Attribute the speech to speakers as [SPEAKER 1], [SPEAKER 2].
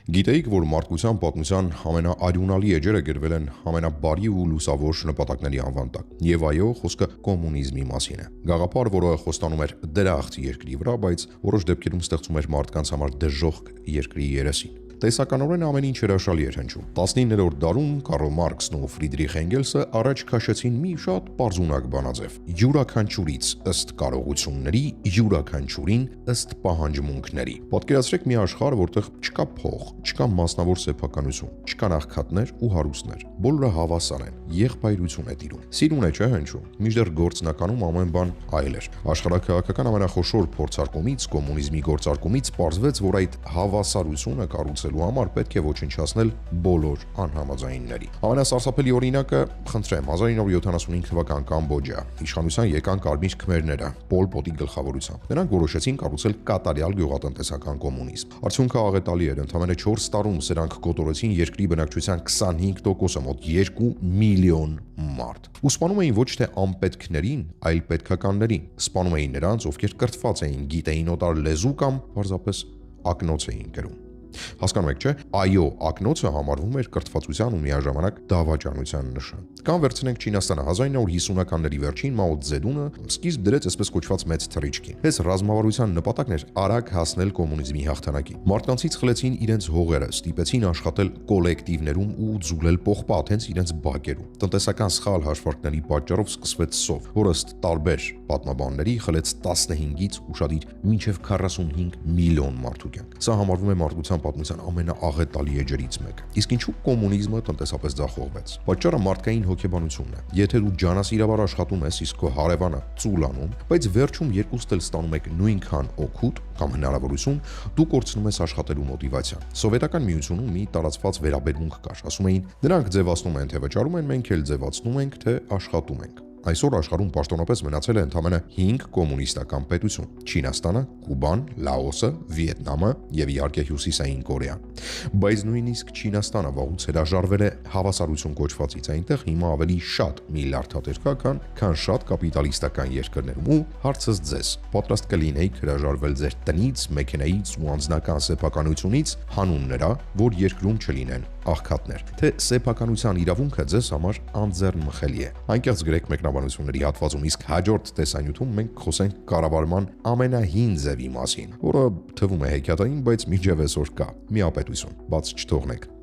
[SPEAKER 1] Գիտեիք, որ մարդկության պատմության ամենաարյունալի էջերը գրվել են ամենաբարի ու լուսավոր նպատակների անվան տակ։ Եվ այո, խոսքը կոմունիզմի մասին է։ Գաղափար, որը խոստանում էր դրախտ երկրի վրա, բայց որոշ դեպքերում ստեղծում էր մարդկանց համար դժոխք երկրի երեսին։ Տեսականորեն ամեն ինչ հրաշալի էր հնչում։ 19-րդ դարում Կարլ Մարքսն ու Ֆրիդրիխ Էնգելսը առաջ քաշեցին մի շատ պարզունակ բանաձև՝ յուրաքանչյուրից ըստ կարողությունների, յուրաքանչյուրին ըստ պահանջմունքների։ Պատկերացրեք մի աշխարհ, որտեղ չկա փող, չկա մասնավոր սեփականություն, չկան աղքատներ ու հարուստներ։ Բոլորը հավասար են, եղբայրություն է տիրում։ Սիրուն է, չէ՞ հնչում։ Մինչդեռ գործնականում ամեն բան այլ էր։ Աշխարհաքաղաքական ամենախոշոր փորձարկումից, կոմունիզմի գործարկումից պարզվեց, որ այդ հավասարությունը կառուցելու համար պետք է ոչնչացնել բոլոր անհամաձայնների։ Ամենասարսափելի օրինակը, խնդրեմ, 1975 թվական Կամբոջա, իշխանության եկան կարմիր քմերները, Պոլ Պոտի գլխավորությամբ։ Նրանք որոշեցին կառուցել կատարյալ գյուղատնտեսական կոմունիզմ։ Արդյունքը աղետալի էր, ընդամենը 4 տարում սրանք կոտորեցին երկրի բնակչության 25%-ը, մոտ 2 միլիոն մարդ։ Ու սպանում էին ոչ թե անպետքներին, այլ պետքականներին։ Սպանում էին նրանց, ովքեր կրթված էին, գիտեին օտար լեզու կամ պարզապես ակնոց էին կրում։ Հասկանում եք, չէ՞։ Այո, ակնոցը համարվում էր կրթվածության ու միաժամանակ դավաճանության նշան։ Կամ վերցնենք Չինաստանը, 1950-ականների վերջին Մաո Ցզեդունը սկիզբ դրեց այսպես կոչված մեծ թռիչքին։ Այս ռազմավարության նպատակն էր արագ հասնել կոմունիզմի հաղթանակին։ Մարդկանցից խլեցին իրենց հողերը, ստիպեցին աշխատել կոլեկտիվներում ու ձուլել պողպատ հենց իրենց բակերում։ Տնտեսական սխալ հաշվարկների պատճառով սկսվեց սով, որը ըստ տարբեր պատմաբանների խլեց 15-ից ուշադիր մինչև 45 միլիոն մարդու կյանք։ Սա համարվում է մարդկության պատմության ամենաաղետալի էջերից մեկը։ Իսկ ինչու կոմունիզմը տնտեսապես ձախողվեց։ Պատճառը մարդկային հոգեբանությունն է։ Եթե դու ջանասիրաբար աշխատում ես, իսկ քո հարևանը ծուլանում, բայց վերջում երկուստ էլ ստանում եք նույնքան օգուտ կամ հնարավորություն, դու կորցնում ես աշխատելու մոտիվացիան։ Սովետական միությունում մի տարածված վերաբերմունք կար։ Ասում էին, նրանք ձևացնում են, թե վճարում են, մենք էլ ձևացնում ենք, թե աշխատում ենք։ Այսօր աշխարհում պաշտոնապես մնացել է ընդամենը 5 կոմունիստական պետություն՝ Չինաստանը, Կուբան, Լաոսը, Վիետնամը եւ իհարկե Հյուսիսային Կորեան։ Բայց նույնիսկ Չինաստանը վաղուց հրաժարվել է հավասարություն կոչվածից, այնտեղ հիմա ավելի շատ միլիարդատեր կա, քան շատ կապիտալիստական երկրներում։ Ու հարցս ձեզ, պատրաստ կլինեիք հրաժարվել ձեր տնից, մեքենայից ու անձնական սեփականությունից հանուն նրա, որ երկրում չլինեն աղքատներ, թե սեփականության իրավունքը ձեզ համար անձեռնմխելի է։ Անկեղծ գրեք մեկնաբանությունների հատվածում, իսկ հաջորդ տեսանյութում մենք կխոսենք կառավարման ամենահին ձևի մասին, որը թվում է հեքիաթային, բայց մինչև այսօր կա՝ միապետություն, բաց չթողնեք։